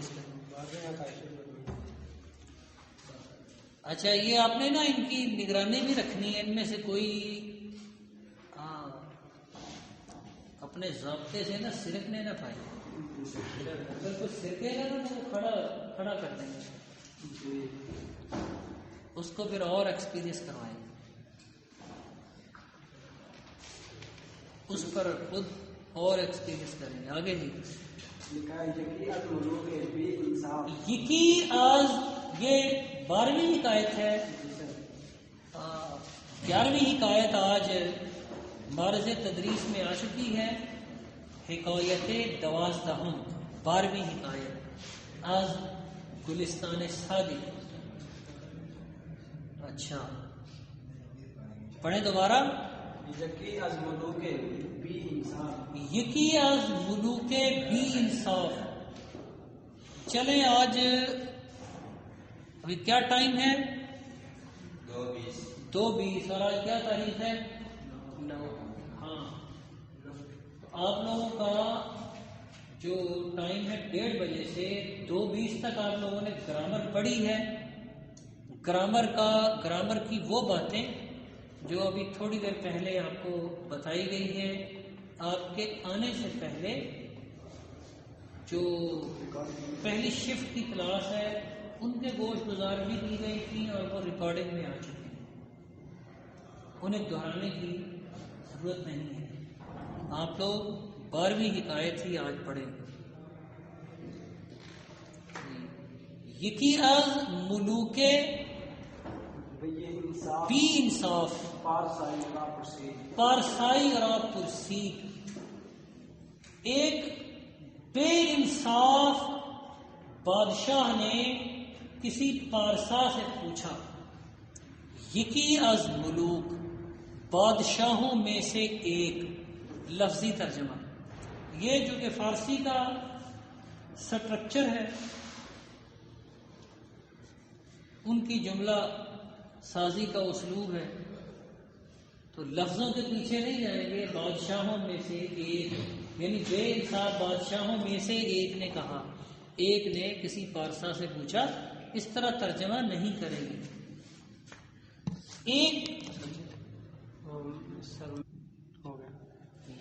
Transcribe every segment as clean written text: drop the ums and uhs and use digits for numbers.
حفاظ کریں. اچھا یہ آپ نے نا ان کی نگرانی بھی رکھنی ہے، ان میں سے کوئی اپنے ضابطے سے نا سرکنے نہ پائے. اگر کوئی سرکے گا نا تو وہ کھڑا کر دیں گے، اس کو پھر اور ایکسپیرئنس کروائیں گے، اس پر خود اور ایکسپیرئنس کریں گے. آگے جی یکی آز، یہ 12ویں حکایت ہے. 11ویں حکایت آج معرض تدریس میں آ چکی ہے. حکایت 12، 12ویں حکایت آج گلستان صادق. اچھا پڑھیں دوبارہ. یکی از ملوک بی انصاف، یکی از ملوک بی انصاف. چلیں آج ابھی کیا ٹائم ہے؟ 2:20 اور آج کیا تاریخ ہے؟ 9. ہاں تو آپ لوگوں کا جو ٹائم ہے 1:30 بجے سے 2:20 تک آپ لوگوں نے گرامر پڑھی ہے. گرامر کی وہ باتیں جو ابھی تھوڑی دیر پہلے آپ کو بتائی گئی ہیں. آپ کے آنے سے پہلے جو پہلی شفٹ کی کلاس ہے ان کے گوشت گزار بھی کی گئی تھی اور وہ ریکارڈنگ میں آ چکی ہیں، انہیں دہرانے کی ضرورت نہیں ہے. آپ لوگ 12ویں حکایت ہی آج پڑھیں. یکی از ملوک بی انصاف، پارسائی را پرسی. ایک بے انصاف بادشاہ نے کسی پارسا سے پوچھا. یکی از ملوک، بادشاہوں میں سے ایک. لفظی ترجمہ یہ جو کہ فارسی کا سٹرکچر ہے، ان کی جملہ سازی کا اسلوب ہے، تو لفظوں کے پیچھے نہیں جائیں گے. بادشاہوں میں سے ایک یعنی بے انصاف بادشاہوں میں سے ایک نے کہا، ایک نے کسی پارسا سے پوچھا. اس طرح ترجمہ نہیں کریں گے. ایک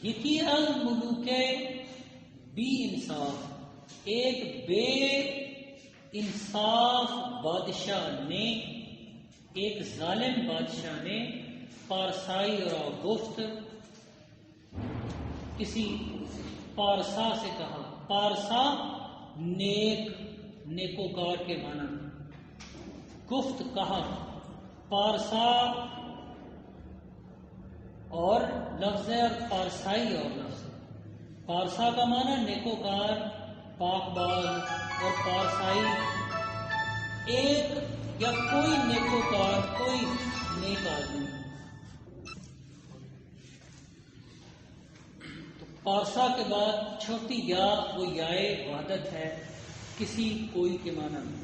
یکی از ملوک بی انصاف، ایک بے انصاف بادشاہ نے، ایک ظالم بادشاہ نے پارسائی اور گفت کسی پارسا سے کہا. پارسا نیکوکار کے معنی. گفت کہا، پارسا اور لفظ ہے اور پارسائی اور لفظ. پارسا کا معنی نیکوکار، پاک باز، اور پارسائی ایک یا کوئی نیکوکار، کوئی نیک آدمی. تو پارسا کے بعد چھوٹی یا وہ یائے وحدت ہے، کسی کوئی کے معنی میں.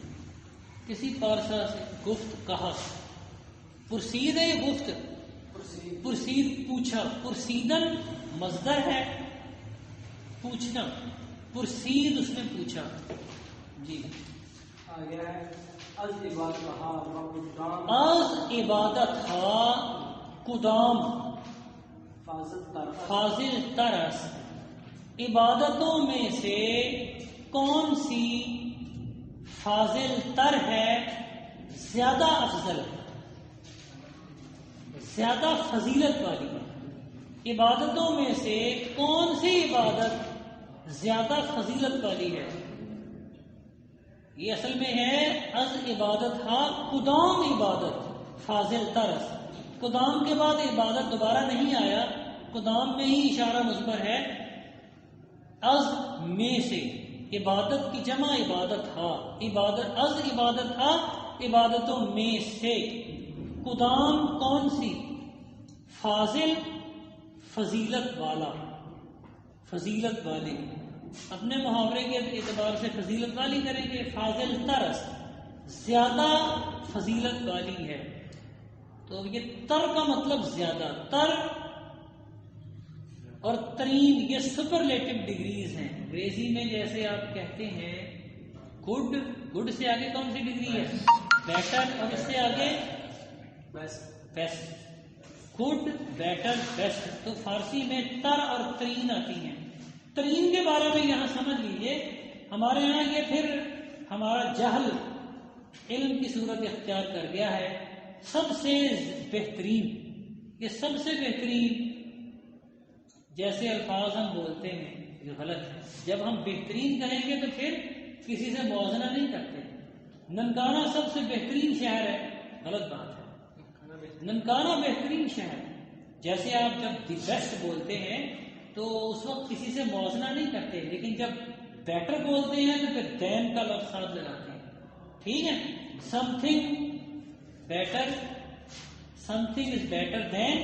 کسی پارسا سے گفت کہا. پرسید ہے یہ گفت، پرسید پوچھا. پرسیدن مصدر ہے پوچھنا، پرسید اس نے پوچھا. جی آگے ہے از عبادت ہا قدام فاضل ترس. عبادتوں میں سے کون سی فاضل تر ہے، زیادہ افضل، زیادہ فضیلت والی. عبادتوں میں سے کون سی عبادت زیادہ فضیلت والی ہے؟ یہ اصل میں ہے از عبادت ہا قدام عبادت فاضل ترس. قدام کے بعد عبادت دوبارہ نہیں آیا، قدام میں ہی اشارہ مضمر ہے. از میں سے، عبادت کی جمع عبادت ہا، عبادت از عبادت ہا عبادتوں میں سے. قدام کون سی؟ فاضل، فضیلت والا، فضیلت والے. اپنے محاورے کے اعتبار سے فضیلت والی کریں گے. فاضل ترس، زیادہ فضیلت والی ہے. تو یہ تر کا مطلب زیادہ. تر اور ترین یہ سپرلیٹو ڈگریز ہیں. انگریزی میں جیسے آپ کہتے ہیں گڈ، گڈ سے آگے کون سی ڈگری ہے؟ بیٹر، اور اس سے آگے بیسٹ. Good, better, best. تو فارسی میں تر اور ترین آتی ہیں. ترین کے بارے میں یہاں سمجھ لیجئے، ہمارے یہاں یہ پھر ہمارا جہل علم کی صورت اختیار کر گیا ہے. سب سے بہترین، یہ سب سے بہترین جیسے الفاظ ہم بولتے ہیں یہ غلط ہے. جب ہم بہترین کہیں گے تو پھر کسی سے موازنہ نہیں کرتے. ننکانہ سب سے بہترین شہر ہے، غلط بات ہے. ننکانہ بہترین شہر. جیسے آپ جب دی بیسٹ بولتے ہیں تو اس وقت کسی سے موازنہ نہیں کرتے، لیکن جب بیٹر بولتے ہیں تو پھر دین کا لفظ ساتھ لگاتے ہیں. ٹھیک ہے، some thing better, some thing is better than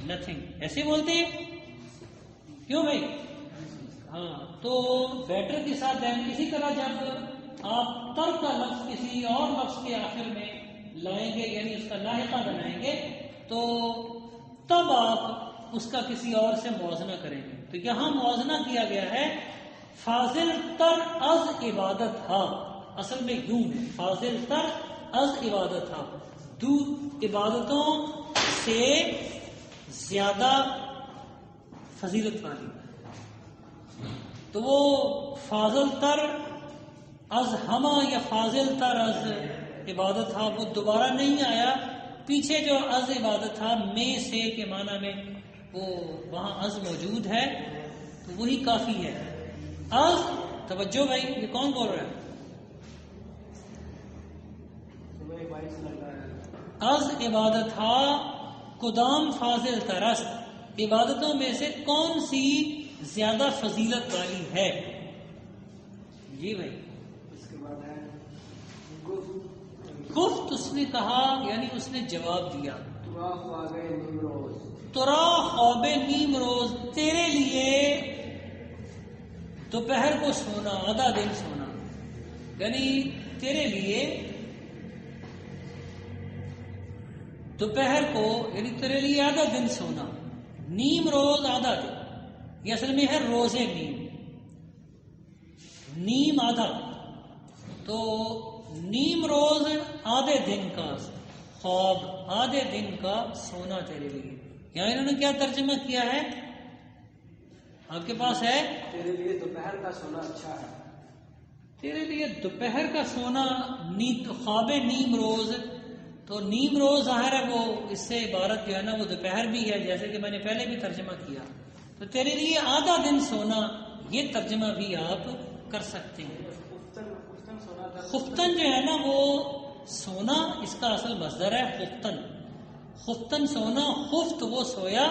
nothing, ایسے بولتے ہیں. کیوں بھائی؟ ہاں، تو بیٹر کے ساتھ دین. اسی طرح جب آپ تر کا لفظ کسی اور لفظ کے آخر میں لائیں گے، یعنی اس کا لاحقہ بنائیں گے، تو تب آپ اس کا کسی اور سے موازنہ کریں گے. تو یہاں موازنہ کیا گیا ہے فاضل تر از عبادت ہا. اصل میں یوں ہے، فاضل تر از عبادت ہا، دو عبادتوں سے زیادہ فضیلت والی. تو وہ فاضل تر از ہما یا فاضل تر از عبادت تھا، وہ دوبارہ نہیں آیا. پیچھے جو از عبادت تھا میں سے کے معنی میں وہ وہاں از موجود ہے، تو وہی کافی ہے. از، توجہ بھائی، یہ کون بول رہا ہے؟ از عبادت تھا کدام فاضل ترست، عبادتوں میں سے کون سی زیادہ فضیلت والی ہے؟ جی بھائی. اس کے بعد ہے گفت، اس نے کہا یعنی اس نے جواب دیا. ترا خواب نیم روز، ترا خواب نیم روز، تیرے لیے دوپہر کو سونا، آدھا دن سونا. یعنی تیرے لیے دوپہر کو، یعنی تیرے لیے آدھا دن سونا. نیم روز، آدھا دن، یہ اصل میں ہے روزے نیم. نیم آدھا، تو نیم روز آدھے دن کا خواب، آدھے دن کا سونا تیرے لیے. یہاں انہوں نے کیا ترجمہ کیا ہے؟ آپ کے پاس ہے؟ تیرے لیے دوپہر کا سونا اچھا ہے. تیرے لیے دوپہر کا سونا خواب نیم روز. تو نیم روز ظاہر ہے وہ اس سے عبارت جو ہے نا وہ دوپہر بھی ہے، جیسے کہ میں نے پہلے بھی ترجمہ کیا. تو تیرے لیے آدھا دن سونا، یہ ترجمہ بھی آپ کر سکتے ہیں. خفتن جو ہے نا وہ سونا، اس کا اصل مصدر ہے خفتن. خفتن سونا، خفت وہ سویا،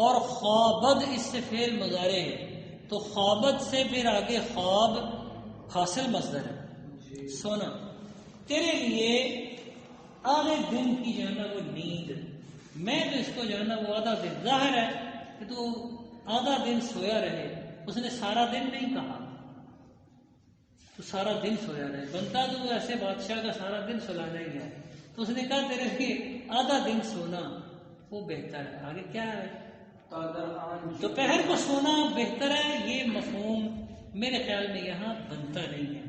اور خوابد اس سے فعل مضارع ہے. تو خوابد سے پھر آگے خواب حاصل مصدر ہے سونا. تیرے لیے آدھے دن کی جو ہے نا وہ نیند. میں تو اس کو جو ہے نا وہ آدھا دن، ظاہر ہے کہ تو آدھا دن سویا رہے. اس نے سارا دن نہیں کہا، تو سارا دن سویا رہے. بنتا تو ایسے بادشاہ کا سارا دن سلانا ہی ہے. تو اس نے کہا تیرے لیے آدھا دن سونا وہ بہتر ہے. آگے کیا ہے؟ دوپہر کو سونا بہتر ہے. یہ مفہوم میرے خیال میں یہاں بنتا نہیں ہے.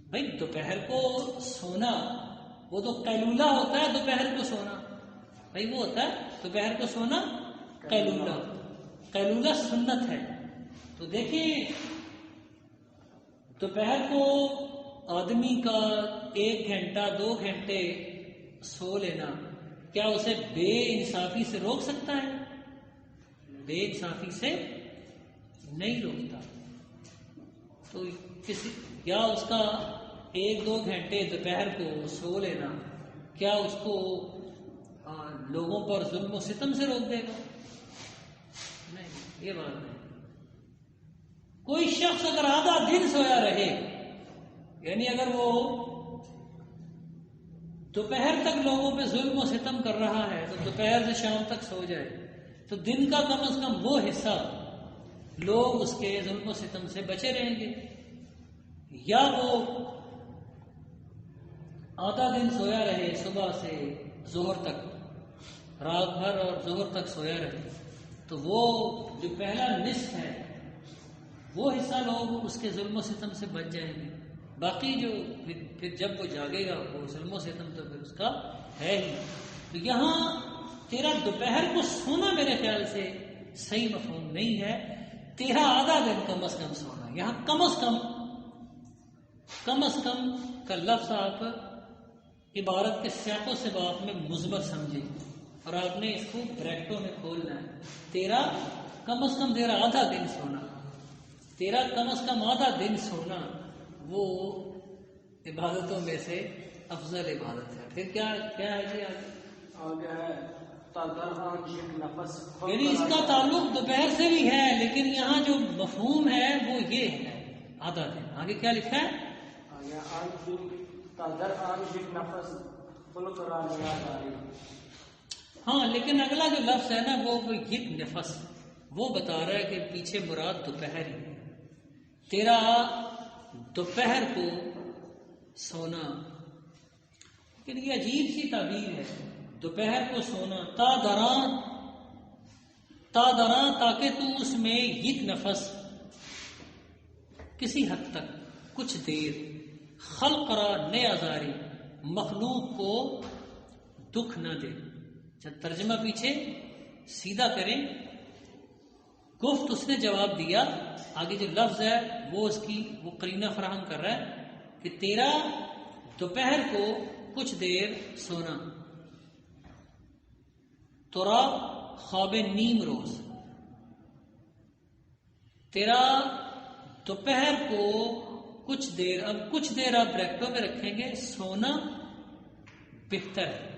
بھائی دوپہر کو سونا وہ تو قیلولہ ہوتا ہے. دوپہر کو سونا بھائی وہ ہوتا ہے دوپہر کو سونا قیلولہ. قیلولہ سنت ہے. تو دیکھیں دوپہر کو آدمی کا 1 گھنٹہ 2 گھنٹے سو لینا کیا اسے بے انصافی سے روک سکتا ہے؟ بے انصافی سے نہیں روکتا. تو کیا اس کا 1-2 گھنٹے دوپہر کو سو لینا کیا اس کو لوگوں پر ظلم و ستم سے روک دے گا؟ نہیں، یہ بات نہیں. کوئی شخص اگر آدھا دن سویا رہے، یعنی اگر وہ دوپہر تک لوگوں پہ ظلم و ستم کر رہا ہے تو دوپہر سے شام تک سو جائے، تو دن کا کم از کم وہ حصہ لوگ اس کے ظلم و ستم سے بچے رہیں گے. یا وہ آدھا دن سویا رہے، صبح سے ظہر تک، رات بھر اور ظہر تک سویا رہے، تو وہ جو پہلا نصف ہے وہ حصہ لوگ اس کے ظلم و ستم سے بچ جائیں گے. باقی جو پھر جب وہ جاگے گا وہ ظلم و ستم تو پھر اس کا ہے ہی. تو یہاں تیرا دوپہر کو سونا میرے خیال سے صحیح مفہوم نہیں ہے. تیرا آدھا دن کم از کم سونا. یہاں کم از کم کا لفظ آپ عبارت کے سیاق و سباق میں مضمر سمجھیں اور آپ نے اس کو بریکٹوں میں کھولنا ہے. تیرا کم از کم تیرا آدھا دن سونا، تیرا کم از کم آدھا دن سونا وہ عبادتوں میں سے افضل عبادت ہے. پھر کیا ہے جی آگے ہے تادران ایک نفس، یعنی اس کا تعلق دوپہر سے بھی ہے، لیکن یہاں جو مفہوم ہے وہ یہ ہے آدھا دن. آگے کیا لکھا ہے؟ آگے آج دن تادران ایک نفس خلق را نیا داری. ہاں لیکن اگلا جو لفظ ہے نا وہ یک نفس، وہ بتا رہا ہے کہ پیچھے مراد دوپہر ہی ہے. تیرا دوپہر کو سونا، لیکن یہ عجیب سی تعبیر ہے. دوپہر کو سونا، تا دراں تاکہ تو اس میں یک نفس کسی حد تک کچھ دیر، خلق را نئے آزاری مخلوق کو دکھ نہ دے. جب ترجمہ پیچھے سیدھا کریں، گفت اس نے جواب دیا، آگے جو لفظ ہے وہ اس کی وہ قرینہ فراہم کر رہا ہے کہ تیرا دوپہر کو کچھ دیر سونا، تورا خواب نیم روز. تیرا دوپہر کو کچھ دیر، اب کچھ دیر آپ بریکٹوں میں رکھیں گے، سونا بہتر ہے.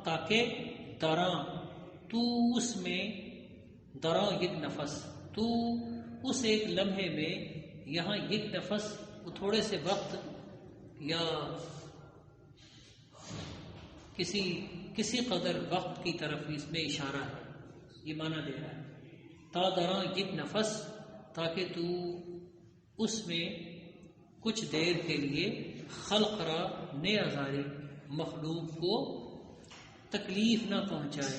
تاکہ دراں تو اس میں، دراں یک نفس تو اس ایک لمحے میں، یہاں یک نفس وہ تھوڑے سے وقت یا کسی قدر وقت کی طرف اس میں اشارہ ہے، یہ معنی دے رہا ہے. تا دراں یک نفس تاکہ تو اس میں کچھ دیر کے لیے خلق را نے آزاری مخلوق کو تکلیف نہ پہنچائے.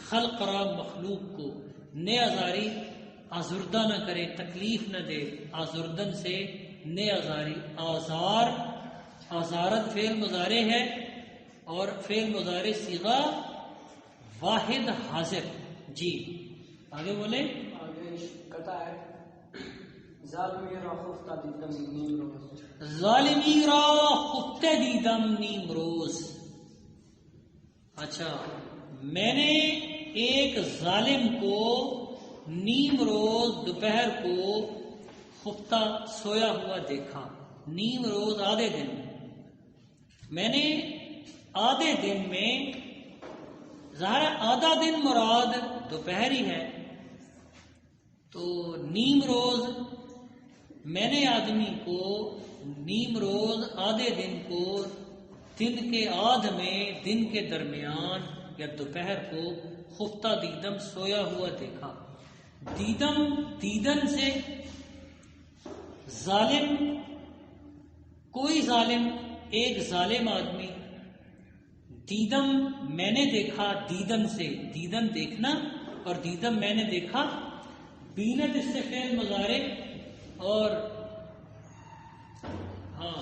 خلق را مخلوق کو نے آزاری آزردہ نہ کرے، تکلیف نہ دے. آزردن سے نے آزاری، آزار آزارت فعل مضارع ہے اور فعل مضارع صیغہ واحد حاضر. جی آگے بولے. آگے کہتا ہے ظالمی را خفتہ دیدم نیم روز، ظالمی را خفتہ دیدم نیم روز. اچھا، میں نے ایک ظالم کو نیم روز دوپہر کو خفتہ سویا ہوا دیکھا. نیم روز آدھے دن، میں نے آدھے دن میں، ظاہر آدھا دن مراد دوپہر ہی ہے، تو نیم روز میں نے آدمی کو نیم روز آدھے دن کو دن کے آدھ میں، دن کے درمیان یا دوپہر کو خفتہ دیدم سویا ہوا دیکھا. دیدم دیدن سے ظالم، کوئی ظالم، ایک ظالم آدمی. دیدم میں نے دیکھا، دیدن سے دیدن دیکھنا اور دیدم میں نے دیکھا. بینت اس سے فعل مضارع اور ہاں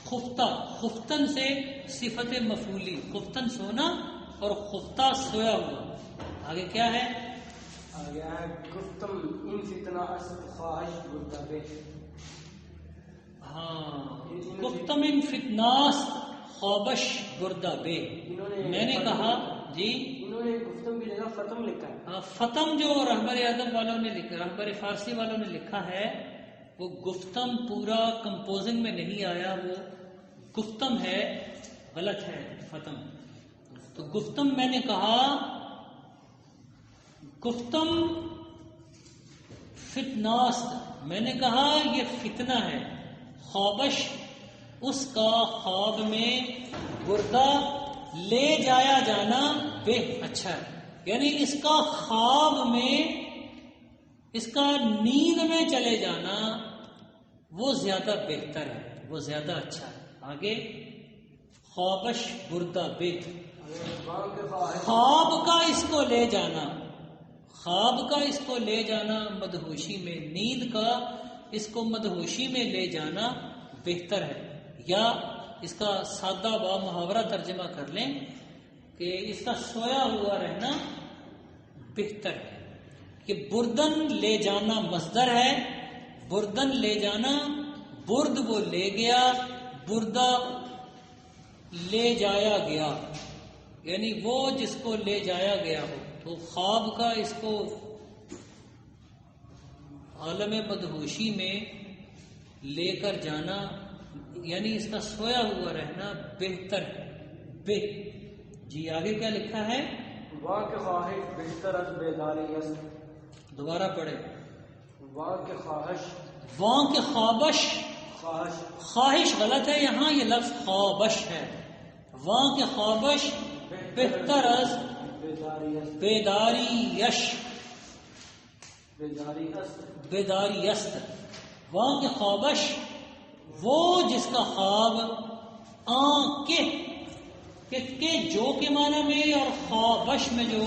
خفتہ، خفتن سے صفت مفعولی، خفتن سونا اور خفتہ سویا ہوا. آگے کیا ہے؟ آگے ہے گفتم ان فتنہ اسد خواہش بردابے. ہاں، گفتم ان فتناس خوابش بردہ بے. میں نے کہا جی، انہوں نے گفتم کی جگہ فتم لکھا ہے. فتم جو رہبر ادب والوں نے لکھا، رہبر فارسی والوں نے لکھا ہے، وہ گفتم پورا کمپوزنگ میں نہیں آیا، وہ گفتم ہے، غلط ہے فتم. تو گفتم میں نے کہا، گفتم فتناست میں نے کہا یہ فتنہ ہے. خوابش اس کا خواب میں، بردہ لے جایا جانا بے اچھا ہے، یعنی اس کا خواب میں، اس کا نیند میں چلے جانا وہ زیادہ بہتر ہے، وہ زیادہ اچھا ہے. آگے خوابش بردہ بے، خواب کا اس کو لے جانا، خواب کا اس کو لے جانا مدہوشی میں، نیند کا اس کو مدہوشی میں لے جانا بہتر ہے، یا اس کا سادہ با محاورہ ترجمہ کر لیں کہ اس کا سویا ہوا رہنا بہتر ہے۔ کہ بردن لے جانا مصدر ہے، بردن لے جانا، برد وہ لے گیا، بردہ لے جایا گیا، یعنی وہ جس کو لے جایا گیا ہو۔ تو خواب کا اس کو عالم مدہوشی میں لے کر جانا، یعنی اس کا سویا ہوا رہنا بہتر ہے۔ جی آگے کیا لکھا ہے؟ واہ کے خواہش بہتر از بیداری است۔ دوبارہ پڑھیں۔ واہ کے خواہش، واں کے خوابش، خواہش خواہش غلط ہے، یہاں یہ لفظ خوابش ہے۔ واں کے خوابش بہتر از بیداری است، بیداری یش، بیداری است، بیداری است۔ واں کے خوابش، وہ جس کا خواب کے جو کے معنی میں اور خوابش میں جو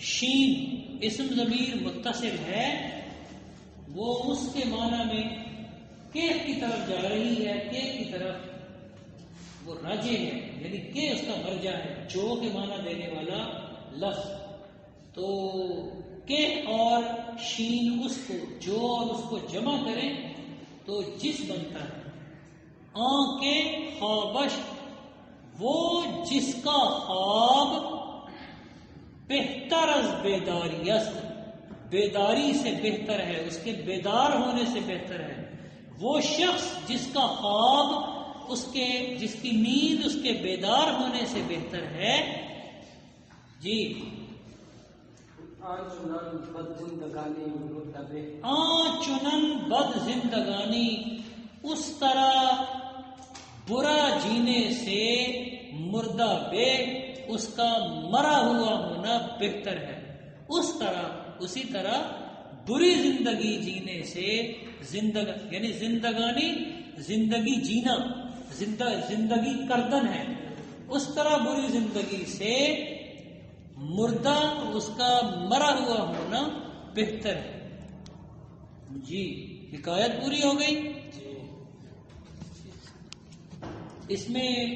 شین اسم ضمیر متصل ہے وہ اس کے معنی میں کیف کی طرف جا رہی ہے، کیف کی طرف وہ راجع ہے، یعنی کہ اس کا مرجع ہے، جو کے معنی دینے والا لفظ۔ تو کہ اور شین اس کو جو اور اس کو جمع کریں تو جس بنتا ہے۔ کے خوابش، وہ جس کا خواب بہتر از بیداری است، بیداری سے بہتر ہے، اس کے بیدار ہونے سے بہتر ہے۔ وہ شخص جس کا خواب جس کی نیند اس کے بیدار ہونے سے بہتر ہے۔ جی آنچنان بد زندگانی مرتبے، آنچنن بد زندگانی، اس طرح برا جینے سے مردہ بے، اس کا مرا ہوا ہونا بہتر ہے۔ اسی طرح بری زندگی جینے سے یعنی زندگانی زندگی جینا، زندگی کردن ہے، اس طرح بری زندگی سے مردہ اس کا مرا ہوا ہونا بہتر ہے۔ جی حکایت پوری ہو گئی۔ اس میں